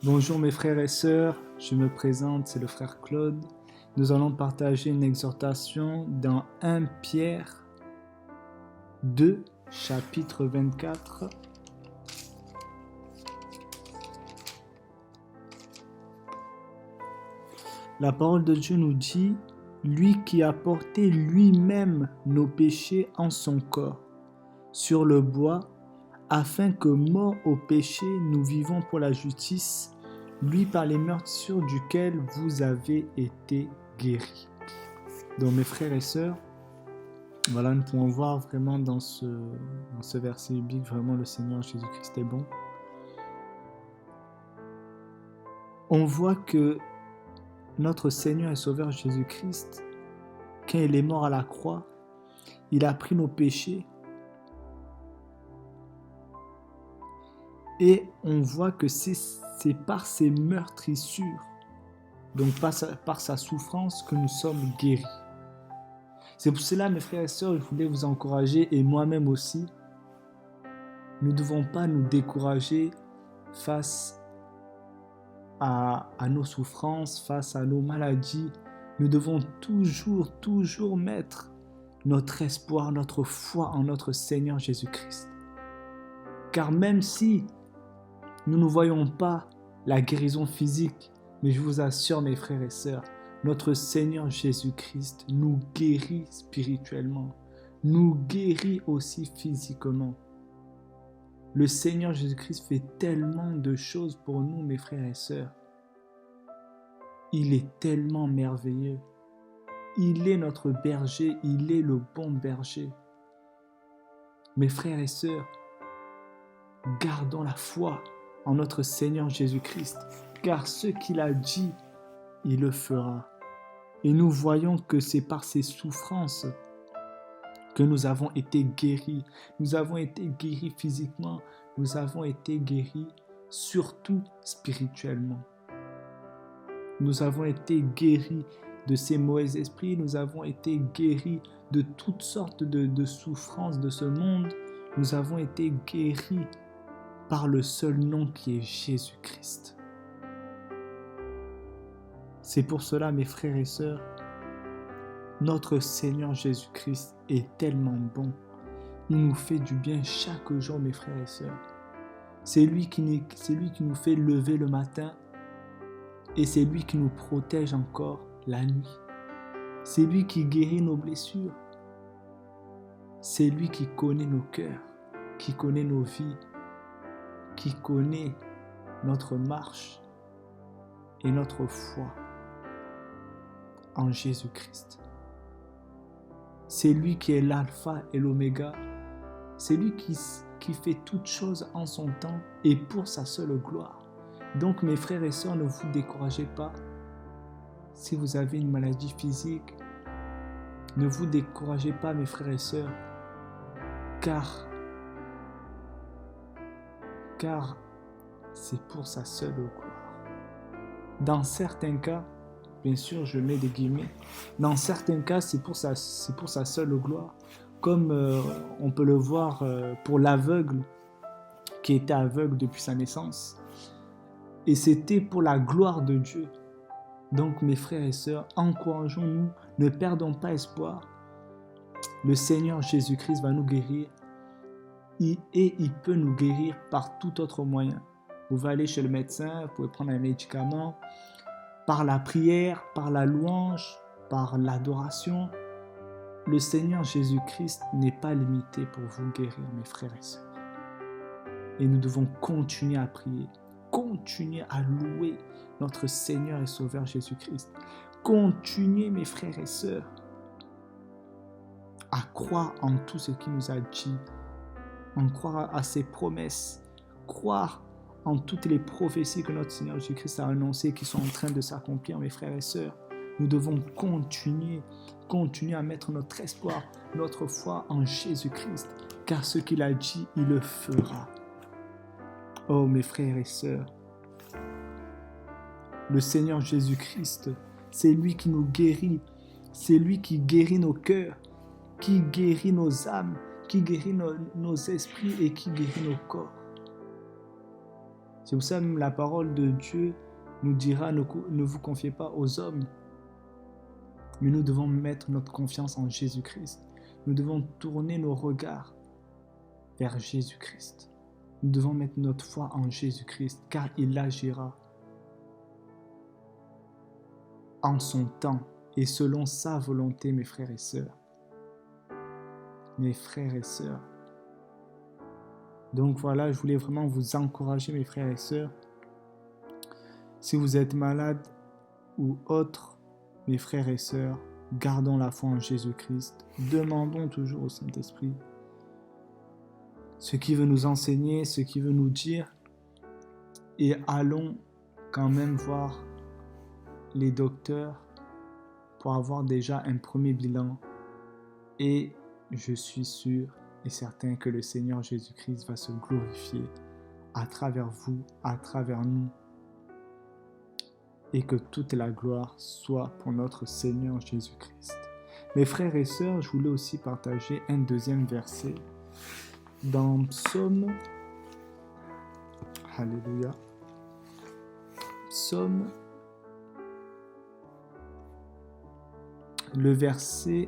Bonjour mes frères et sœurs, je me présente, c'est le frère Claude. Nous allons partager une exhortation dans 1 Pierre 2, chapitre 24. La parole de Dieu nous dit, lui qui a porté lui-même nos péchés en son corps, sur le bois, afin que, morts au péché, nous vivons pour la justice, lui par les meurtrissures duquel vous avez été guéris. Donc mes frères et sœurs, voilà, nous pouvons voir vraiment dans ce verset biblique, vraiment le Seigneur Jésus-Christ est bon. On voit que notre Seigneur et Sauveur Jésus-Christ, quand il est mort à la croix, il a pris nos péchés. Et on voit que c'est par ses meurtrissures, donc par sa souffrance, que nous sommes guéris. C'est pour cela, mes frères et sœurs, je voulais vous encourager, et moi-même aussi, nous ne devons pas nous décourager face à nos souffrances, face à nos maladies. Nous devons toujours mettre notre espoir, notre foi en notre Seigneur Jésus-Christ. Car même si nous ne voyons pas la guérison physique, mais je vous assure, mes frères et sœurs, notre Seigneur Jésus-Christ nous guérit spirituellement, nous guérit aussi physiquement. Le Seigneur Jésus-Christ fait tellement de choses pour nous, mes frères et sœurs. Il est tellement merveilleux. Il est notre berger, il est le bon berger. Mes frères et sœurs, gardons la foi en notre Seigneur Jésus-Christ, car ce qu'il a dit, il le fera. Et nous voyons que c'est par ses souffrances que nous avons été guéris. Nous avons été guéris physiquement, nous avons été guéris surtout spirituellement. Nous avons été guéris de ces mauvais esprits, nous avons été guéris de toutes sortes de souffrances de ce monde. Nous avons été guéris par le seul nom qui est Jésus-Christ. C'est pour cela, mes frères et sœurs, notre Seigneur Jésus-Christ est tellement bon. Il nous fait du bien chaque jour, mes frères et sœurs. C'est lui qui nous fait lever le matin et c'est lui qui nous protège encore la nuit. C'est lui qui guérit nos blessures. C'est lui qui connaît nos cœurs, qui connaît nos vies, qui connaît notre marche et notre foi en Jésus-Christ. C'est lui qui est l'alpha et l'oméga. C'est lui qui fait toutes choses en son temps et pour sa seule gloire. Donc mes frères et sœurs, ne vous découragez pas. Si vous avez une maladie physique, ne vous découragez pas, mes frères et sœurs, car c'est pour sa seule gloire. Dans certains cas, bien sûr, je mets des guillemets, dans certains cas, c'est pour sa seule gloire, comme on peut le voir pour l'aveugle qui était aveugle depuis sa naissance. Et c'était pour la gloire de Dieu. Donc, mes frères et sœurs, encourageons-nous, ne perdons pas espoir. Le Seigneur Jésus-Christ va nous guérir. Et il peut nous guérir par tout autre moyen. Vous pouvez aller chez le médecin, vous pouvez prendre un médicament, par la prière, par la louange, par l'adoration. Le Seigneur Jésus-Christ n'est pas limité pour vous guérir, mes frères et sœurs. Et nous devons continuer à prier, continuer à louer notre Seigneur et Sauveur Jésus-Christ. Continuez, mes frères et sœurs, à croire en tout ce qu'il nous a dit, en croire à ses promesses, croire en toutes les prophéties que notre Seigneur Jésus-Christ a annoncées qui sont en train de s'accomplir, mes frères et sœurs. Nous devons continuer à mettre notre espoir, notre foi en Jésus-Christ, car ce qu'il a dit, il le fera. Oh, mes frères et sœurs, le Seigneur Jésus-Christ, c'est lui qui nous guérit, c'est lui qui guérit nos cœurs, qui guérit nos âmes, qui guérit nos esprits et qui guérit nos corps. C'est pour ça que la parole de Dieu nous dira ne vous confiez pas aux hommes, mais nous devons mettre notre confiance en Jésus-Christ. Nous devons tourner nos regards vers Jésus-Christ. Nous devons mettre notre foi en Jésus-Christ, car il agira en son temps et selon sa volonté, mes frères et sœurs. Mes frères et sœurs. Donc voilà, je voulais vraiment vous encourager, mes frères et sœurs. Si vous êtes malade ou autre, mes frères et sœurs, gardons la foi en Jésus-Christ. Demandons toujours au Saint-Esprit ce qu'il veut nous enseigner, ce qu'il veut nous dire. Et allons quand même voir les docteurs pour avoir déjà un premier bilan. Et je suis sûr et certain que le Seigneur Jésus-Christ va se glorifier à travers vous, à travers nous. Et que toute la gloire soit pour notre Seigneur Jésus-Christ. Mes frères et sœurs, je voulais aussi partager un deuxième verset dans Psaume, Alléluia, Psaume, le verset,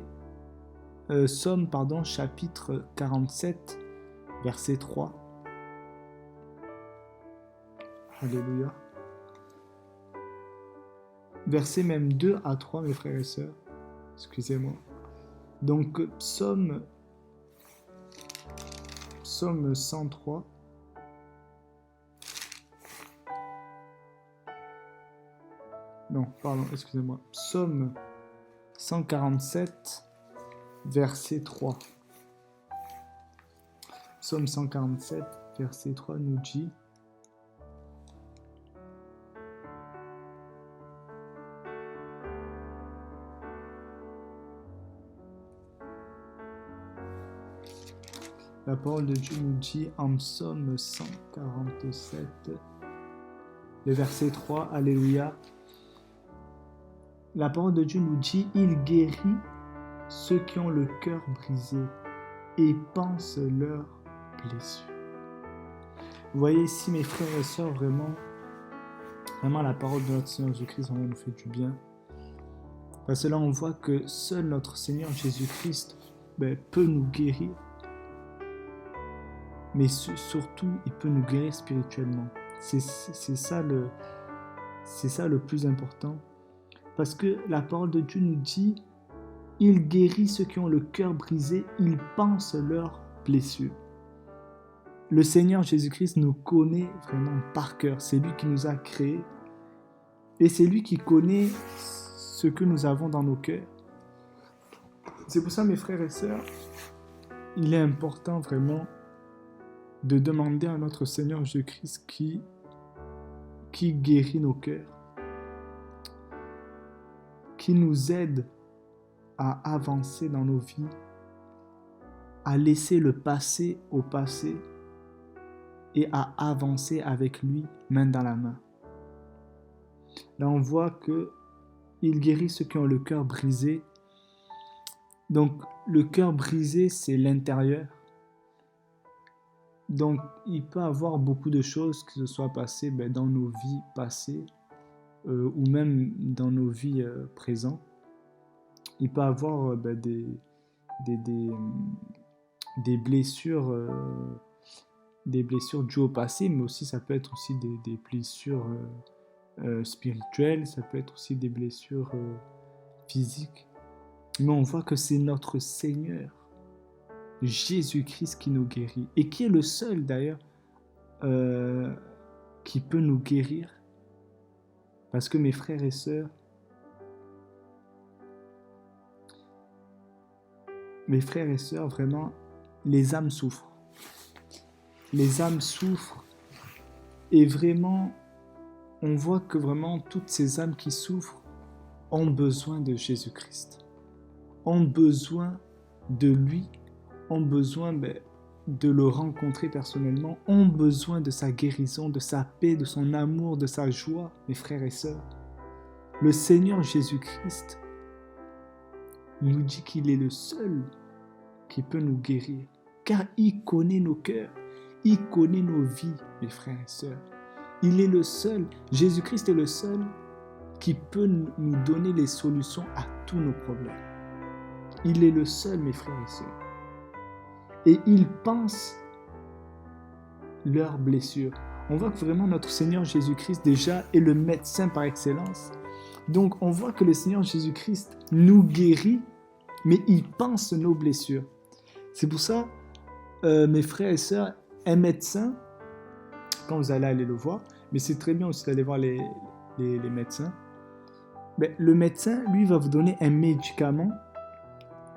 chapitre 47, verset 3. Alléluia. Verset même 2 à 3, mes frères et sœurs. Excusez-moi. Donc, psaume 103. Non, pardon, excusez-moi. Psaume 147, verset 3. Psaume 147, verset 3 nous dit: la parole de Dieu nous dit en Psaume 147, le verset 3, Alléluia. La parole de Dieu nous dit: il guérit ceux qui ont le cœur brisé et pense leurs blessures. Vous voyez ici, mes frères et sœurs, vraiment la parole de notre Seigneur Jésus-Christ nous fait du bien. Parce que là, on voit que seul notre Seigneur Jésus-Christ peut nous guérir. Mais surtout, il peut nous guérir spirituellement. C'est ça le plus important. Parce que la parole de Dieu nous dit: il guérit ceux qui ont le cœur brisé, il pense leurs blessures. Le Seigneur Jésus-Christ nous connaît vraiment par cœur. C'est lui qui nous a créés. Et c'est lui qui connaît ce que nous avons dans nos cœurs. C'est pour ça, mes frères et sœurs, il est important vraiment de demander à notre Seigneur Jésus-Christ qui guérit nos cœurs, qui nous aide à avancer dans nos vies, à laisser le passé au passé et à avancer avec lui, main dans la main. Là, on voit qu'il guérit ceux qui ont le cœur brisé. Donc, le cœur brisé, c'est l'intérieur. Donc, il peut y avoir beaucoup de choses qui se soient passées dans nos vies passées ou même dans nos vies présentes. Il peut y avoir des blessures dues au passé, mais aussi ça peut être aussi des blessures spirituelles, ça peut être aussi des blessures physiques. Mais on voit que c'est notre Seigneur Jésus-Christ qui nous guérit et qui est le seul d'ailleurs qui peut nous guérir, parce que mes frères et sœurs, vraiment, les âmes souffrent. Les âmes souffrent et vraiment, on voit que vraiment toutes ces âmes qui souffrent ont besoin de Jésus-Christ, ont besoin de lui, ont besoin de le rencontrer personnellement, ont besoin de sa guérison, de sa paix, de son amour, de sa joie, mes frères et sœurs. Le Seigneur Jésus-Christ nous dit qu'il est le seul qui peut nous guérir, car il connaît nos cœurs, il connaît nos vies, mes frères et sœurs. Il est le seul, Jésus-Christ est le seul qui peut nous donner les solutions à tous nos problèmes. Il est le seul, mes frères et sœurs. Et il pense leurs blessures. On voit que vraiment notre Seigneur Jésus-Christ déjà est le médecin par excellence. Donc on voit que le Seigneur Jésus-Christ nous guérit, mais il pense nos blessures. C'est pour ça, mes frères et sœurs, un médecin, quand vous allez aller le voir, mais c'est très bien aussi d'aller voir les médecins, mais le médecin, lui, va vous donner un médicament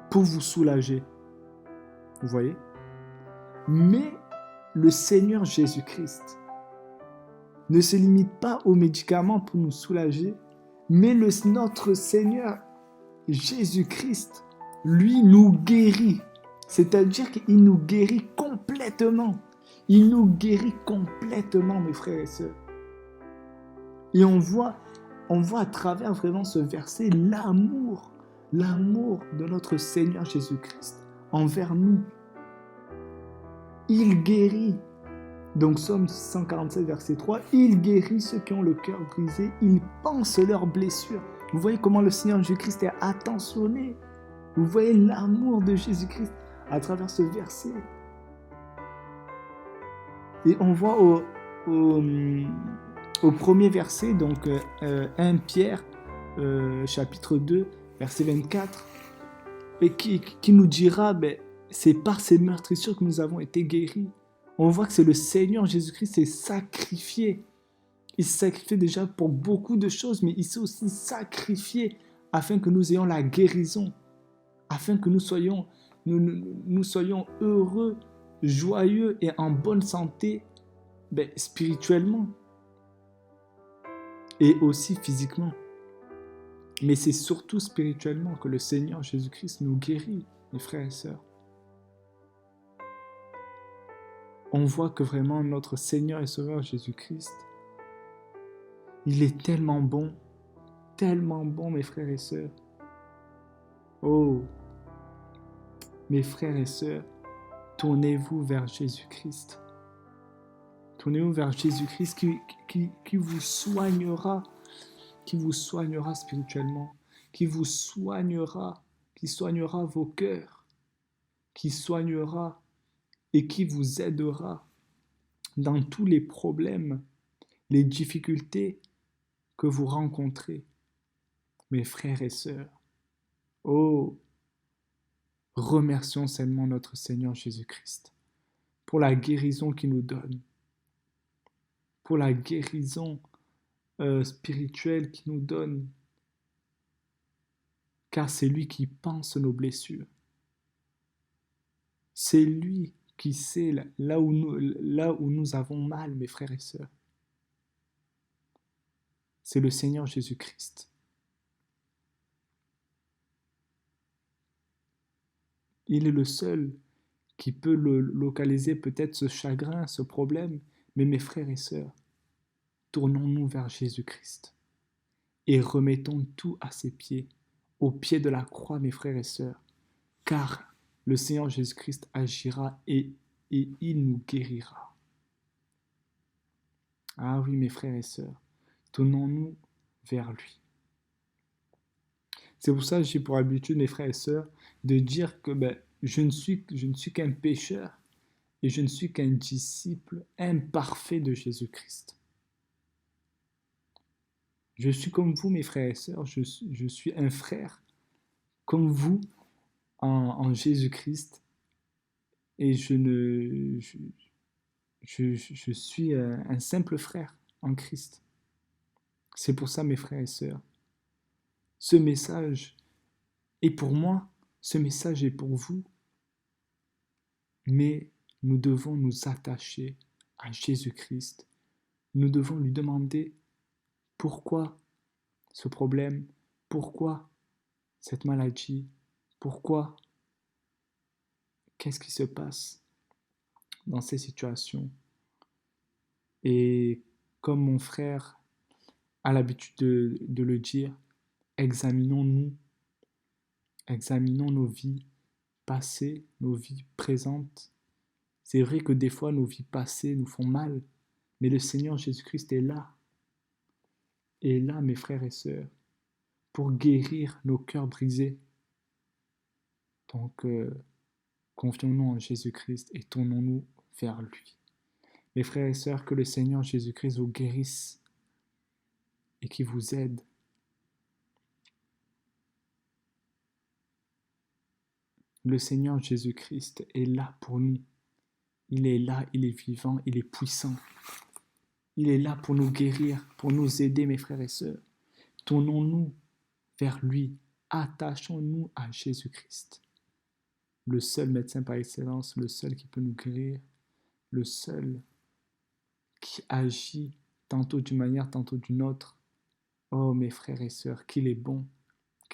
pour vous soulager. Vous voyez? Mais le Seigneur Jésus-Christ ne se limite pas aux médicaments pour nous soulager, mais notre Seigneur Jésus-Christ, lui, nous guérit. C'est-à-dire qu'il nous guérit complètement. Il nous guérit complètement, mes frères et sœurs. Et on voit à travers vraiment ce verset l'amour de notre Seigneur Jésus-Christ envers nous. Il guérit. Donc Psaume 147, verset 3, il guérit ceux qui ont le cœur brisé, il pense leurs blessures. Vous voyez comment le Seigneur Jésus-Christ est attentionné. Vous voyez l'amour de Jésus-Christ à travers ce verset. Et on voit au premier verset, donc 1 Pierre, chapitre 2, verset 24, et qui nous dira, c'est par ces meurtrissures que nous avons été guéris. On voit que c'est le Seigneur Jésus-Christ qui s'est sacrifié. Il s'est sacrifié déjà pour beaucoup de choses, mais il s'est aussi sacrifié afin que nous ayons la guérison, afin que nous soyons heureux, joyeux et en bonne santé, spirituellement et aussi physiquement. Mais c'est surtout spirituellement que le Seigneur Jésus-Christ nous guérit, mes frères et sœurs. On voit que vraiment notre Seigneur et Sauveur Jésus-Christ, il est tellement bon, mes frères et sœurs. Oh, mes frères et sœurs, tournez-vous vers Jésus-Christ. Tournez-vous vers Jésus-Christ qui vous soignera spirituellement, qui soignera vos cœurs, qui soignera et qui vous aidera dans tous les problèmes, les difficultés que vous rencontrez, mes frères et sœurs. Oh, remercions seulement notre Seigneur Jésus-Christ pour la guérison qu'il nous donne, pour la guérison spirituelle qu'il nous donne, car c'est lui qui pense nos blessures. C'est lui qui sait là où nous avons mal, mes frères et sœurs. C'est le Seigneur Jésus-Christ. Il est le seul qui peut localiser peut-être ce chagrin, ce problème. Mais mes frères et sœurs, tournons-nous vers Jésus-Christ et remettons tout à ses pieds, au pied de la croix, mes frères et sœurs, car le Seigneur Jésus-Christ agira et il nous guérira. Ah oui, mes frères et sœurs, tournons-nous vers lui. C'est pour ça que j'ai pour habitude, mes frères et sœurs, de dire que je ne suis qu'un pécheur et je ne suis qu'un disciple imparfait de Jésus-Christ. Je suis comme vous, mes frères et sœurs, je suis un frère comme vous en Jésus-Christ et je suis un simple frère en Christ. C'est pour ça, mes frères et sœurs, ce message est pour moi, ce message est pour vous, mais nous devons nous attacher à Jésus-Christ. Nous devons lui demander pourquoi ce problème, pourquoi cette maladie, pourquoi, qu'est-ce qui se passe dans ces situations. Et comme mon frère a l'habitude de le dire, examinons-nous, examinons nos vies passées, nos vies présentes. C'est vrai que des fois nos vies passées nous font mal, Mais le Seigneur Jésus-Christ est là, mes frères et sœurs, pour guérir nos cœurs brisés. Donc, confions-nous en Jésus-Christ et tournons-nous vers lui. Mes frères et sœurs, que le Seigneur Jésus-Christ vous guérisse et qui vous aide. Le Seigneur Jésus-Christ est là pour nous. Il est là, il est vivant, il est puissant. Il est là pour nous guérir, pour nous aider, mes frères et sœurs. Tournons-nous vers lui. Attachons-nous à Jésus-Christ. Le seul médecin par excellence, le seul qui peut nous guérir, le seul qui agit tantôt d'une manière, tantôt d'une autre. Oh, mes frères et sœurs, qu'il est bon,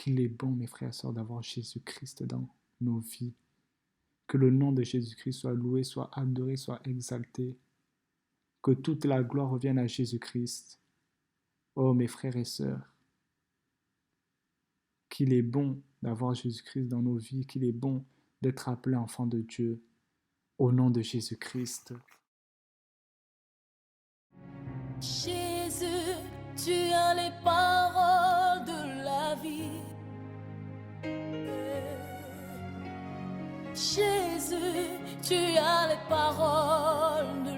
mes frères et sœurs, d'avoir Jésus-Christ dans nos vies. Que le nom de Jésus-Christ soit loué, soit adoré, soit exalté. Que toute la gloire revienne à Jésus-Christ. Oh, mes frères et sœurs, qu'il est bon d'avoir Jésus-Christ dans nos vies, qu'il est bon d'être appelé enfant de Dieu, au nom de Jésus-Christ. Jésus, tu as les paroles de la vie. Jésus, tu as les paroles de